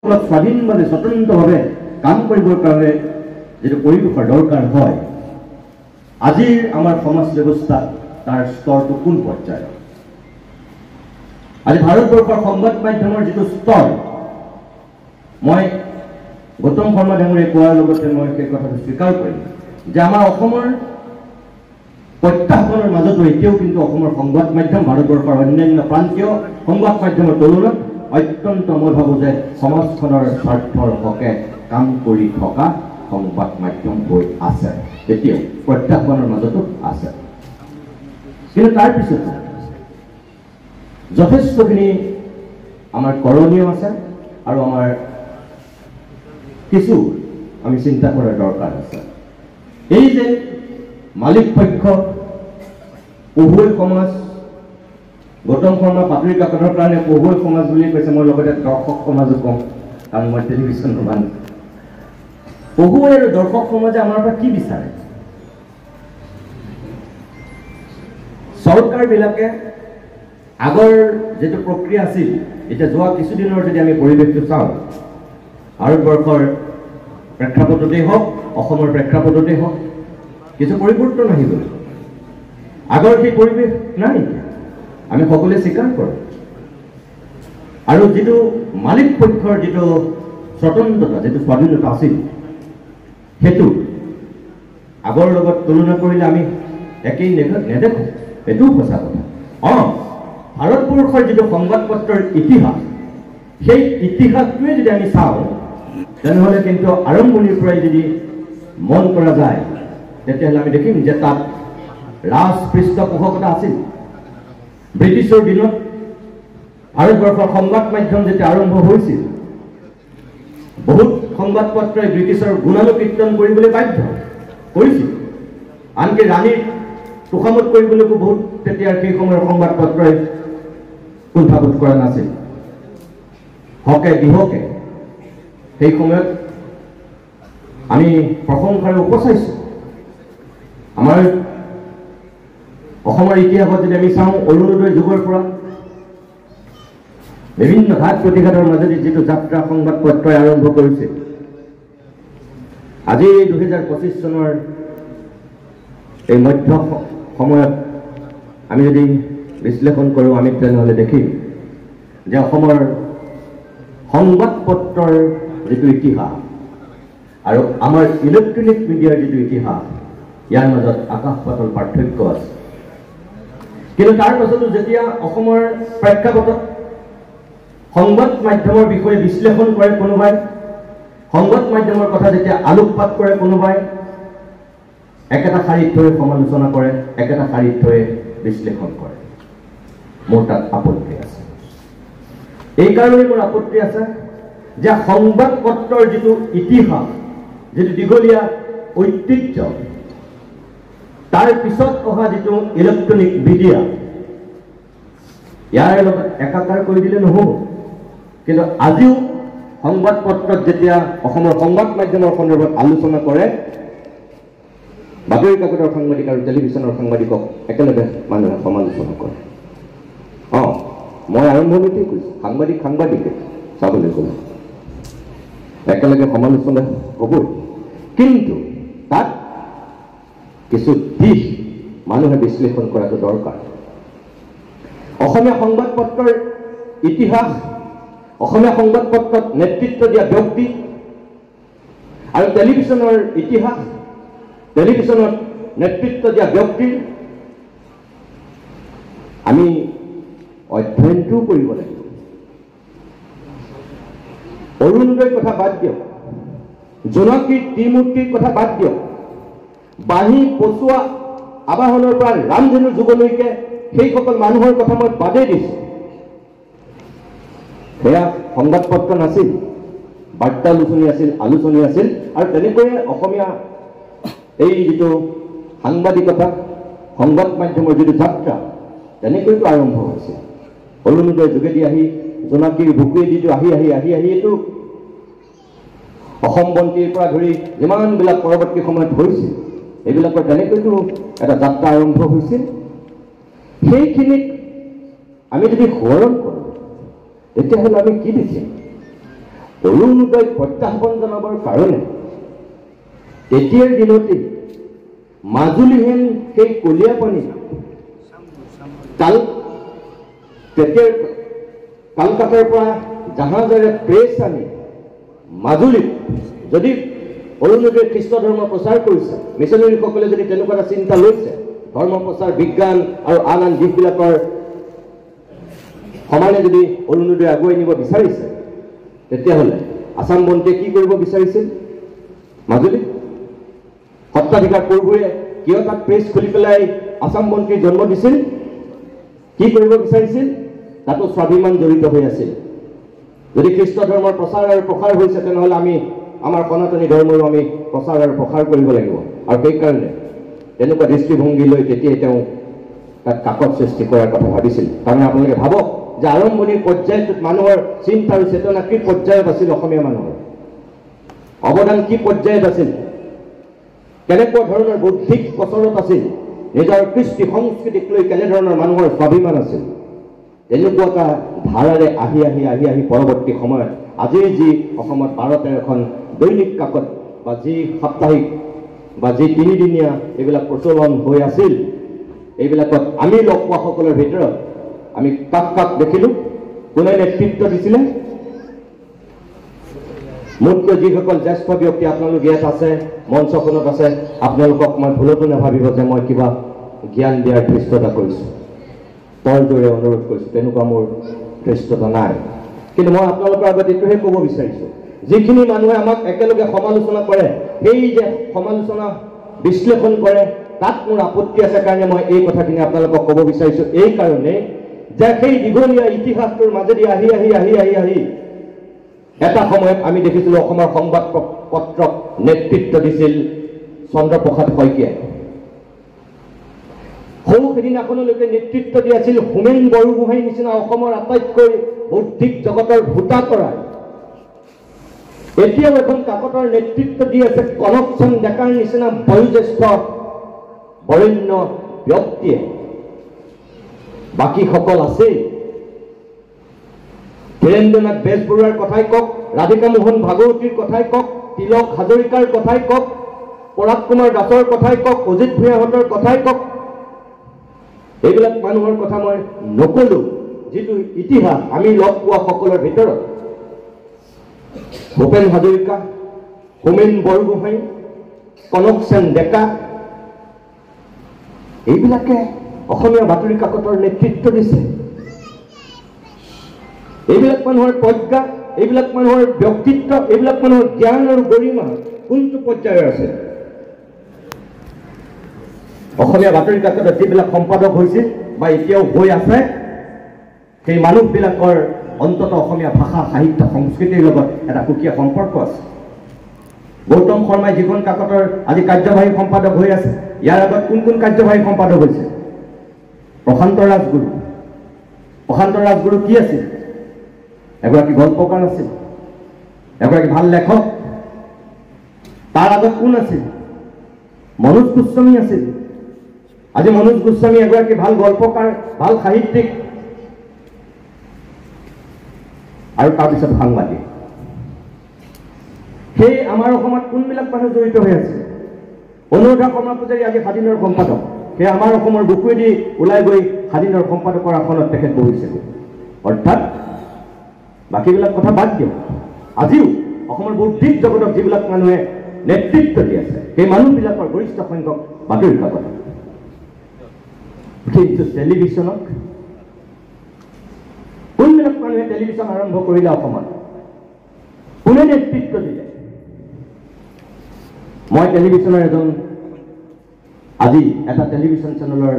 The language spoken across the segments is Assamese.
স্বাধীনভাৱে স্বতন্ত্ৰভাৱে কাম কৰিবৰ কাৰণে যিটো পৰিৱেশৰ দৰকাৰ হয়, আজিৰ আমাৰ সমাজ ব্যৱস্থা তাৰ স্তৰটো কোন পৰ্যায়ৰ? আজি ভাৰতবৰ্ষৰ সংবাদ মাধ্যমৰ যিটো স্তৰ, মই গৌতম শৰ্মা ডাঙৰীয়ে কোৱাৰ লগতে মই সেই কথাটো স্বীকাৰ কৰিম যে আমাৰ অসমৰ প্ৰত্যাহ্বানৰ মাজতো এতিয়াও কিন্তু অসমৰ সংবাদ মাধ্যম ভাৰতবৰ্ষৰ অন্যান্য প্ৰান্তীয় সংবাদ মাধ্যমৰ তুলনাত অত্যন্ত মই ভাবোঁ যে সমাজখনৰ স্বাৰ্থৰ হকে কাম কৰি থকা সংবাদ মাধ্যম হৈ আছে, এতিয়াও প্ৰত্যাহ্বানৰ মাজতো আছে। কিন্তু তাৰ পিছত যথেষ্টখিনি আমাৰ কৰণীয় আছে আৰু আমাৰ কিছু আমি চিন্তা কৰাৰ দৰকাৰ আছে। এই যে মালিক পক্ষ, পঢ়ুৱৈ সমাজ, গৌতম শৰ্মা বাতৰি কাকতৰ কাৰণে পঢ়ুৱৈ সমাজ বুলি কৈছে, মই লগতে দৰ্শক সমাজো কওঁ, কাৰণ মই টেলিভিশ্যনৰ মানুহ। পঢ়ুৱৈ আৰু দৰ্শক সমাজে আমাৰ পৰা কি বিচাৰে? চৰকাৰবিলাকে আগৰ যিটো প্ৰক্ৰিয়া আছিল, এতিয়া যোৱা কিছুদিনৰ যদি আমি পৰিৱেশটো চাওঁ, ভাৰতবৰ্ষৰ প্ৰেক্ষাপটতেই হওক, অসমৰ প্ৰেক্ষাপটতেই হওক, কিছু পৰিৱৰ্তন আহিব। আগৰ সেই পৰিৱেশ নাই, আমি সকলোৱে স্বীকাৰ কৰোঁ। আৰু যিটো মালিক পক্ষৰ যিটো স্বতন্ত্ৰতা, যিটো স্বাধীনতা আছিল, সেইটো আগৰ লগত তুলনা কৰিলে আমি একেই নেদেখোঁ, এইটোও সঁচা কথা। ভাৰতবৰ্ষৰ যিটো সংবাদ পত্ৰৰ ইতিহাস, সেই ইতিহাসটোৱে যদি আমি চাওঁ, তেনেহ'লে কিন্তু আৰম্ভণিৰ পৰাই যদি মন কৰা যায়, তেতিয়াহ'লে আমি দেখিম যে তাত পৃষ্ঠপোষকতা আছিল। ব্ৰিটিছৰ দিনত ভাৰতবৰ্ষৰ সংবাদ মাধ্যম যেতিয়া আৰম্ভ হৈছিল, বহুত সংবাদ পত্ৰই ব্ৰিটিছৰ গুণানুকীৰ্তন কৰিবলৈ বাধ্য কৰিছিল। আনকি ৰাণীৰ তোষামত কৰিবলৈকো বহুত তেতিয়াৰ সেই সময়ৰ সংবাদ পত্ৰই কুণ্ঠাবোধ কৰা নাছিল। হকে বিহকে সেই সময়ত আমি প্ৰশংসাৰে উপচাইছোঁ। আমাৰ অসমৰ ইতিহাসত যদি আমি চাওঁ, অৰুণোদয় যুগৰ পৰা বিভিন্ন ঘাত প্ৰতিঘাতৰ মাজেদি যিটো যাত্ৰা সংবাদ পত্ৰই আৰম্ভ কৰিছে, আজি 2025 চনৰ এই মধ্য সময়ত আমি যদি বিশ্লেষণ কৰোঁ, আমি তেনেহ'লে দেখিম যে অসমৰ সংবাদ পত্ৰৰ যিটো ইতিহাস আৰু আমাৰ ইলেক্ট্ৰনিক মিডিয়াৰ যিটো ইতিহাস, ইয়াৰ মাজত আকাশ পাতাল পাৰ্থক্য আছে। কিন্তু তাৰ পাছতো যেতিয়া অসমৰ প্ৰেক্ষাপটত সংবাদ মাধ্যমৰ বিষয়ে বিশ্লেষণ কৰে কোনোবাই, সংবাদ মাধ্যমৰ কথা যেতিয়া আলোকপাত কৰে কোনোবাই, একেটা শাৰীত থৈ সমালোচনা কৰে, একেটা শাৰীত থৈ বিশ্লেষণ কৰে। মোৰ তাত আপত্তি আছে। এইকাৰণে মোৰ আপত্তি আছে যে সংবাদ পত্ৰৰ যিটো ইতিহাস, যিটো দীঘলীয়া ঐতিহ্য, তাৰ পিছত অহা যিটো ইলেক্ট্ৰনিক মিডিয়া, ইয়াৰ লগত একাকাৰ কৰি দিলে নহ'ব। কিন্তু আজিও সংবাদ পত্ৰত যেতিয়া অসমৰ সংবাদ মাধ্যমৰ সন্দৰ্ভত আলোচনা কৰে, বাতৰি কাকতৰ সাংবাদিক আৰু টেলিভিশ্যনৰ সাংবাদিকক একেলগে মানুহে সমালোচনা কৰে। মই আৰম্ভণিতেই কৈছোঁ, সাংবাদিকে চাবলৈ গ'লে একেলগে সমালোচনা হ'বই। কিন্তু তাত কিছু দিশ মানুহে বিশ্লেষণ কৰাটো দৰকাৰ। অসমীয়া সংবাদ পত্ৰৰ ইতিহাস, অসমীয়া সংবাদ পত্ৰত নেতৃত্ব দিয়া ব্যক্তি আৰু টেলিভিশ্যনৰ ইতিহাস, টেলিভিশ্যনত নেতৃত্ব দিয়া ব্যক্তিৰ আমি অধ্যয়নটোও কৰিব লাগিব। অৰুণোদয়ৰ কথা বাদ দিয়ক, জোনাকীৰ ত্ৰিমূৰ্তিৰ কথা বাদ দিয়ক, বাঁহী পচোৱা আবাহনৰ পৰা ৰামধেনু যুগলৈকে সেইসকল মানুহৰ কথা মই বাদেই দিছোঁ। সেয়া সংবাদ পত্ৰ নাছিল, বাৰ্তালোচনী আছিল, আলোচনী আছিল। আৰু তেনেকৈয়ে অসমীয়া এই যিটো সাংবাদিকতা, সংবাদ মাধ্যমৰ যিটো যাত্ৰা, তেনেকৈতো আৰম্ভ হৈছে। অৰুণোদয়ৰ যোগেদি আহি জোনাকীৰ বুকুৱেদি আহি এইটো অসম বন্তিৰ পৰা ধৰি যিমানবিলাক পৰৱৰ্তী সময়ত হৈছিল, এইবিলাকৰ তেনেকৈতো এটা যাত্ৰা আৰম্ভ হৈছিল। সেইখিনিক আমি যদি সোঁৱৰণ কৰোঁ, তেতিয়াহ'লে আমি কি দেখিম? অৰুণোদয় প্ৰত্যাহ্বান জনাবৰ কাৰণে তেতিয়াৰ দিনতে মাজুলীহেন সেই কলীয়া পানী তেতিয়াৰ কলকাতাৰ পৰা জাহাজেৰে প্ৰেছ আনি মাজুলীত যদি অৰুণোদয় খ্ৰীষ্ট ধৰ্ম প্ৰচাৰ কৰিছে, মিছনেৰীসকলে যদি তেনেকুৱা এটা চিন্তা লৈছে, ধৰ্ম প্ৰচাৰ বিজ্ঞান আৰু আন আন দিশবিলাকৰ সমানে যদি অৰুণোদয় আগুৱাই নিব বিচাৰিছে, তেতিয়াহ'লে আছাম বন্তীয়ে কি কৰিব বিচাৰিছিল? মাজুলীত সত্ৰাধিকাৰ প্ৰভুৱে কিয় তাত প্ৰেছ খুলি পেলাই আছাম বন্তীৰ জন্ম দিছিল? কি কৰিব বিচাৰিছিল? তাতো স্বাভিমান জড়িত হৈ আছিল। যদি খ্ৰীষ্ট ধৰ্মৰ প্ৰচাৰ আৰু প্ৰসাৰ হৈছে, তেনেহ'লে আমি আমাৰ সনাতনী ধৰ্মৰো আমি প্ৰচাৰ আৰু প্ৰসাৰ কৰিব লাগিব। আৰু সেইকাৰণে তেনেকুৱা দৃষ্টিভংগী লৈ তেতিয়াই তেওঁ তাত কাকত সৃষ্টি কৰাৰ কথা ভাবিছিল। তাৰমানে আপোনালোকে ভাবক যে আৰম্ভণিৰ পৰ্যায়টোত মানুহৰ চিন্তা আৰু চেতনা কি পৰ্যায়ত আছিল, অসমীয়া মানুহৰ অৱদান কি পৰ্যায়ত আছিল, কেনেকুৱা ধৰণৰ বৌদ্ধিক প্ৰচলত আছিল, নিজৰ কৃষ্টি সংস্কৃতিক লৈ কেনেধৰণৰ মানুহৰ স্বাভিমান আছিল, এনেকুৱা এটা ধাৰাৰে আহি আহি আহি আহি পৰৱৰ্তী সময়ত আজিৰ যি অসমত 12-13খন দৈনিক কাকত বা যি সাপ্তাহিক বা যি তিনিদিনীয়া এইবিলাক প্ৰচলন হৈ আছিল, এইবিলাকত আমি লগ পোৱাসকলৰ ভিতৰত আমি কাক কাক দেখিলোঁ, কোনে নেতৃত্ব দিছিলে? মোতকৈ যিসকল জ্যেষ্ঠ ব্যক্তি আপোনালোক ইয়াত আছে, মঞ্চখনত আছে, আপোনালোকক মই ভুলতো নাভাবিব যে মই কিবা জ্ঞান দিয়াৰ ধৃষ্টতা কৰিছোঁ, তলদৰে অনুৰোধ কৰিছোঁ, তেনেকুৱা মোৰ ধৃষ্টতা নাই। কিন্তু মই আপোনালোকৰ আগত এইটোহে ক'ব বিচাৰিছোঁ, যিখিনি মানুহে আমাক একেলগে সমালোচনা কৰে, সেই যে সমালোচনা বিশ্লেষণ কৰে, তাত মোৰ আপত্তি আছে কাৰণে মই এই কথাখিনি আপোনালোকক ক'ব বিচাৰিছোঁ। এই কাৰণে যে সেই দীঘলীয়া ইতিহাসটোৰ মাজেদি আহি আহি আহি আহি আহি এটা সময়ত আমি দেখিছিলোঁ অসমৰ সংবাদ পত্ৰক নেতৃত্ব দিছিল চন্দ্ৰপ্ৰসাদ শইকীয়াই। সৌ সেইদিনাখনলৈকে নেতৃত্ব দি আছিল হোমেন বৰগোহাঁইৰ নিচিনা অসমৰ আটাইতকৈ বৌদ্ধিক জগতৰ ভোটাতৰাই। এতিয়াও এখন কাকতৰ নেতৃত্ব দি আছে কনকচন্দ ডেকাৰ নিচিনা বয়োজ্যেষ্ঠ বৰেণ্য ব্যক্তিয়ে। বাকীসকল আছে, ধীৰেন্দ্ৰনাথ বেজবৰুৱাৰ কথাই কওক, ৰাধিকা মোহন ভাগৱতীৰ কথাই কওক, তিলক হাজৰিকাৰ কথাই কওক, পৰাগ কুমাৰ দাসৰ কথাই কওক, অজিত ভূঞাহঁতৰ কথাই কওক, এইবিলাক মানুহৰ কথা মই নকলোঁ। যিটো ইতিহাস আমি লগ পোৱা সকলৰ ভিতৰত ভূপেন হাজৰিকা, হোমেন বৰগোহাঁই, কনকচন্দ ডেকা, এইবিলাকে অসমীয়া বাতৰি কাকতৰ নেতৃত্ব দিছে। এইবিলাক মানুহৰ প্ৰজ্ঞা, এইবিলাক মানুহৰ ব্যক্তিত্ব, এইবিলাক মানুহৰ জ্ঞান আৰু গৰিমা কোনটো পৰ্যায়ৰ আছে? অসমীয়া বাতৰি কাকতত যিবিলাক সম্পাদক হৈছিল বা এতিয়াও হৈ আছে, সেই মানুহবিলাকৰ অন্ততঃ অসমীয়া ভাষা, সাহিত্য, সংস্কৃতিৰ লগত এটা সুকীয়া সম্পৰ্ক আছে। গৌতম শৰ্মাই যিখন কাকতৰ আজি কাৰ্যবাহী সম্পাদক হৈ আছে, ইয়াৰ আগত কোন কোন কাৰ্যবাহী সম্পাদক হৈছে? প্ৰশান্ত ৰাজগুৰু। প্ৰশান্ত ৰাজগুৰু কি আছিল? এগৰাকী গল্পকাৰ আছিল, এগৰাকী ভাল লেখক। তাৰ আগত কোন আছিল? মনোজ গোস্বামী আছিল। আজি মনোজ গোস্বামী এগৰাকী ভাল গল্পকাৰ, ভাল সাহিত্যিক, আৰু তাৰপিছত সাংবাদিক। সেই আমাৰ অসমত কোনবিলাক মানুহ জড়িত হৈ আছে? অনুৰাধা শৰ্মা পূজাৰী আজি স্বাধীনৰ সম্পাদক, সেই আমাৰ অসমৰ বুকুৱেদি ওলাই গৈ স্বাধীনৰ সম্পাদকৰ আসনত তেখেত বহিছে। অৰ্থাৎ বাকীবিলাক কথা বাদ দিয়ক, আজিও অসমৰ বৌদ্ধিক জগতক যিবিলাক মানুহে নেতৃত্ব দি আছে, সেই মানুহবিলাকৰ গৰিষ্ঠ সংখ্যক বাতৰি কাকত। কিন্তু টেলিভিশ্যনক কোনবিলাক মানুহে টেলিভিশ্যন আৰম্ভ কৰিলে অসমত? কোনে নেতৃত্ব দিলে? মই টেলিভিশ্যনৰ এজন আজি এটা টেলিভিশ্যন চেনেলৰ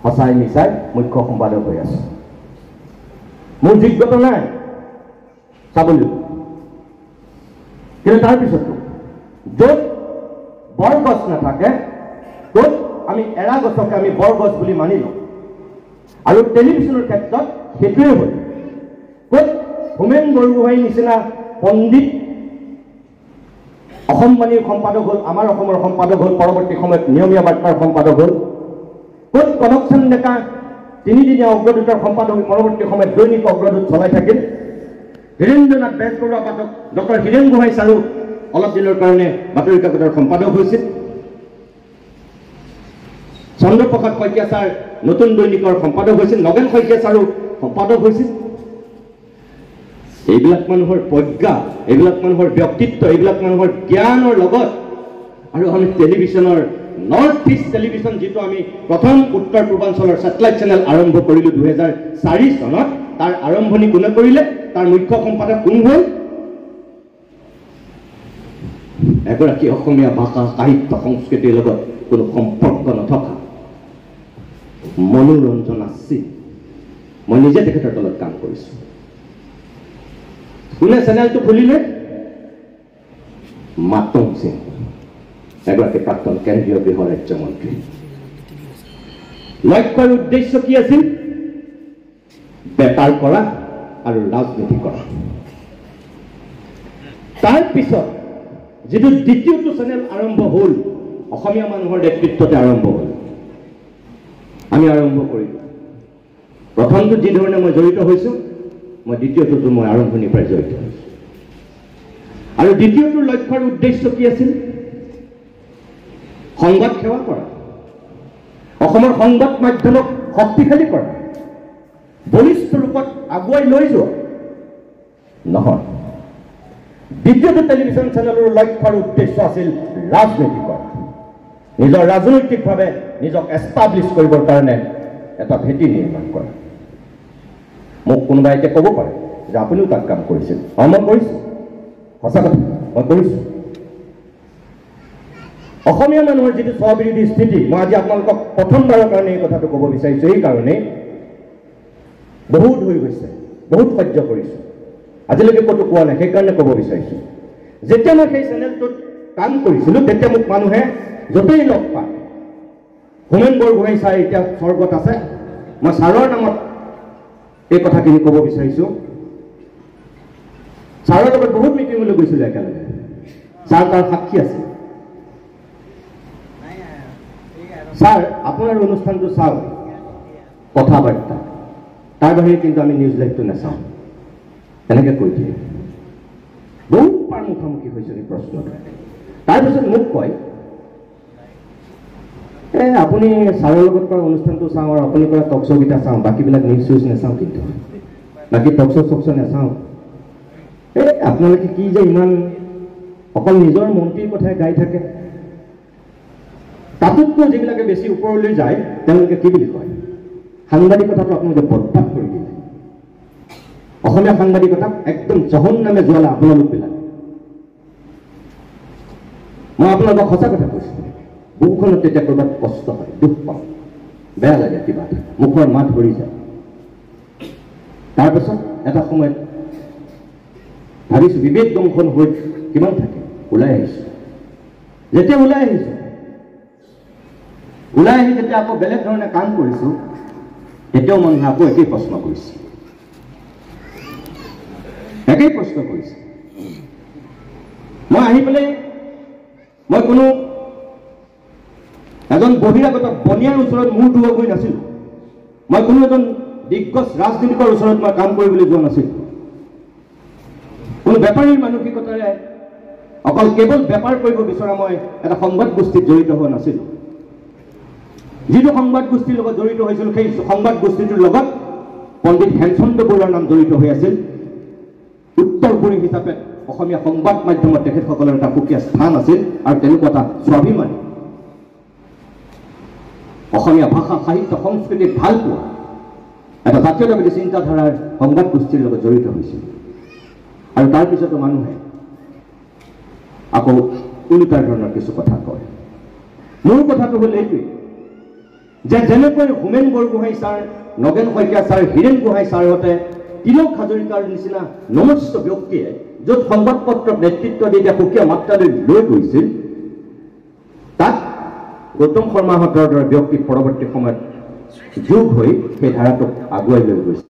সঁচাই মিছাই মুখ্য সম্পাদক হৈ আছো। মোৰ যোগ্যতা নাই চাবলৈ, কিন্তু তাৰপিছতো য'ত বৰগছ নাথাকে, ত'ত আমি এৰা গছকে আমি বৰগছ বুলি মানি লওঁ। আৰু টেলিভিশ্যনৰ ক্ষেত্ৰত সেইটোৱে হ'ল। ক'ত হোমেন বৰগোহাঁইৰ নিচিনা পণ্ডিত অসমবাণীৰ সম্পাদক হ'ল, আমাৰ অসমৰ সম্পাদক হ'ল, পৰৱৰ্তী সময়ত নিয়মীয়া বাৰ্তাৰ সম্পাদক হ'ল। ক'ত কনকচন্দ ডেকা তিনিদিনীয়া অগ্ৰদূতৰ সম্পাদক হৈ পৰৱৰ্তী সময়ত দৈনিক অগ্ৰদূত চলাই থাকিল। হীৰেন্দ্ৰনাথ বেজবৰুৱা পাঠক ডক্টৰ হীৰেন গোহাঁই ছাৰো অলপ দিনৰ কাৰণে বাতৰি কাকতৰ সম্পাদক হৈছিল। চন্দ্ৰপ্ৰসাদ শইকীয়া ছাৰ নতুন দৈনিকৰ সম্পাদক হৈছিল। নগেন শইকীয়া ছাৰো সম্পাদক হৈছিল। এইবিলাক মানুহৰ প্ৰজ্ঞা, এইবিলাক মানুহৰ ব্যক্তিত্ব, এইবিলাক মানুহৰ জ্ঞানৰ লগত আৰু আমি টেলিভিশ্যনৰ নৰ্থ ইষ্ট টেলিভিশ্যন যিটো আমি প্ৰথম উত্তৰ পূৰ্বাঞ্চলৰ ছেটেলাইট চেনেল আৰম্ভ কৰিলোঁ 2004 চনত, তাৰ আৰম্ভণি কোনে কৰিলে, তাৰ মুখ্য সম্পাদক কোন হ'ল? এগৰাকী অসমীয়া ভাষা সাহিত্য সংস্কৃতিৰ লগত কোনো সম্পৰ্ক নথকা মনোৰঞ্জন আছিল। মই নিজে তেখেতৰ তলত কাম কৰিছোঁ। কোনে চেনেলটো খুলিলে? মাতং সিং, এগৰাকী প্ৰাক্তন কেন্দ্ৰীয় গৃহ ৰাজ্যমন্ত্ৰী। লক্ষ্যৰ উদ্দেশ্য কি আছিল? বেপাৰ কৰা আৰু ৰাজনীতি কৰা। তাৰ পিছত যিটো দ্বিতীয়টো চেনেল আৰম্ভ হ'ল, অসমীয়া মানুহৰ নেতৃত্বতে আৰম্ভ হ'ল। আমি আৰম্ভ কৰিলোঁ। প্ৰথমটো যি ধৰণে মই জড়িত হৈছোঁ, মই দ্বিতীয়টোতো মই আৰম্ভণিৰ পৰাই জড়িত হৈছোঁ। আৰু দ্বিতীয়টোৰ লক্ষ্যৰ উদ্দেশ্য কি আছিল? সংবাদ সেৱা কৰা, অসমৰ সংবাদ মাধ্যমক শক্তিশালী কৰা, বলিষ্ঠ ৰূপত আগুৱাই লৈ যোৱা নহয়। দ্বিতীয়টো টেলিভিশ্যন চেনেলৰ লক্ষ্যৰ উদ্দেশ্য আছিল ৰাজনীতি কৰা, নিজৰ ৰাজনৈতিকভাৱে নিজক এষ্টাব্লিছ কৰিবৰ কাৰণে এটা ভেটি নিৰ্মাণ কৰা। মোক কোনোবাই এতিয়া ক'ব পাৰে যে আপুনিও তাত কাম কৰিছিল। মই কৰিছোঁ, সঁচা কথা, মই কৰিছোঁ। অসমীয়া মানুহৰ যিটো স্ববিৰোধী স্থিতি, মই আজি আপোনালোকক প্ৰথমবাৰৰ কাৰণে এই কথাটো ক'ব বিচাৰিছোঁ। এইকাৰণেই বহুত হৈ গৈছে, বহুত সহ্য কৰিছোঁ, আজিলৈকে ক'তো কোৱা নাই, সেইকাৰণে ক'ব বিচাৰিছোঁ। যেতিয়া মই সেই চেনেলটোত কাম কৰিছিলোঁ, তেতিয়া মোক মানুহে য'তেই লগ পায়, হোমেন বৰগোহাঁই ছাৰ এতিয়া স্বৰ্গত আছে, মই ছাৰৰ নামত এই কথাখিনি ক'ব বিচাৰিছোঁ। ছাৰৰ লগত বহুত মিটিঙলৈ গৈছিলোঁ একেলগে, ছাৰ তাৰ সাক্ষী আছে। ছাৰ আপোনাৰ অনুষ্ঠানটো চাওক, কথা বাৰ্তা, তাৰ বাহিৰে কিন্তু আমি নিউজ লাইভটো নাচাওঁ, এনেকৈ কৈ দিয়ে। বহুত বাৰ মুখামুখি হৈছোঁ এই প্ৰশ্নটো। তাৰপিছত মোক কয়, আপুনি ছাৰৰ লগত কৰা অনুষ্ঠানটো চাওঁ আৰু আপুনি কৰা টক শ্ব'কেইটা চাওঁ, বাকীবিলাক নিউজ চিউজ নাচাওঁ, কিন্তু বাকী টক শ্ব'ক নাচাওঁ। আপোনালোকে কি যে ইমান অকল নিজৰ মন্ত্ৰীৰ কথাই গাই থাকে। তাতোতকৈ যিবিলাকে বেছি ওপৰলৈ যায় তেওঁলোকে কি বুলি কয়? সাংবাদিকতাটো আপোনালোকে বৰবাদ কৰি দিলে। অসমীয়া সাংবাদিকতাক একদম জহন্নামে যোৱালে আপোনালোকবিলাক। মই আপোনালোকক সঁচা কথা কৈছোঁ, বুকুখনত তেতিয়া ক'ৰবাত কষ্ট হয়, দুখ পাওঁ, বেয়া লাগে, কিবা এটা মুখৰ মাত ভৰি যায়। তাৰপিছত এটা সময়ত ভাবিছোঁ বিবেক দংশন হৈ কিমান থাকে, ওলাই আহিছোঁ। যেতিয়া ওলাই আহিছোঁ, ওলাই আহি যেতিয়া আকৌ বেলেগ ধৰণে কাম কৰিছোঁ, তেতিয়াও মানুহে আকৌ একেই প্ৰশ্ন কৰিছে, একেই প্ৰশ্ন কৰিছে। মই আহি পেলাই মই কোনো এজন বহিৰাগত বনিয়াৰ ওচৰত মূৰ ধুব গৈ নাছিলোঁ। মই কোনো এজন দিগ্গজ ৰাজনীতিকৰ ওচৰত মই কাম কৰিবলৈ যোৱা নাছিলোঁ। কোনো বেপাৰীৰ মানসিকতাৰে অকল কেৱল বেপাৰ কৰিব বিচৰা মই এটা সংবাদ গোষ্ঠীত জড়িত হোৱা নাছিলোঁ। যিটো সংবাদ গোষ্ঠীৰ লগত জড়িত হৈছিলোঁ, সেই সংবাদ গোষ্ঠীটোৰ লগত পণ্ডিত হেমচন্দ্ৰ বৰুৱাৰ নাম জড়িত হৈ আছিল। উত্তৰপুৰী হিচাপে অসমীয়া সংবাদ মাধ্যমত তেখেতসকলৰ এটা সুকীয়া স্থান আছিল আৰু তেনেকুৱা এটা স্বাভিমানী, অসমীয়া ভাষা সাহিত্য সংস্কৃতিক ভাল পোৱা এটা জাতীয়তাবাদী চিন্তাধাৰাৰ সংবাদ গোষ্ঠীৰ লগত জড়িত হৈছিল। আৰু তাৰপিছতো মানুহে আকৌ ওলোটাৰ ধৰণৰ কিছু কথা কয়। মোৰ কথাটো হ'ল এইটোৱেই যে যেনেকৈ হোমেন বৰগোহাঁই ছাৰ, নগেন শইকীয়া ছাৰ, হীৰেন গোহাঁই ছাৰহঁতে, তিলক হাজৰিকাৰ নিচিনা নমস্য ব্যক্তিয়ে য'ত সংবাদ পত্ৰক নেতৃত্ব দি এতিয়া সুকীয়া মাত্ৰালৈ লৈ গৈছিল, তাত গৌতম শৰ্মাহঁতৰ দৰে ব্যক্তি পৰৱৰ্তী সময়ত যোগ হৈ সেই ধাৰাটোক আগুৱাই লৈ গৈছিল।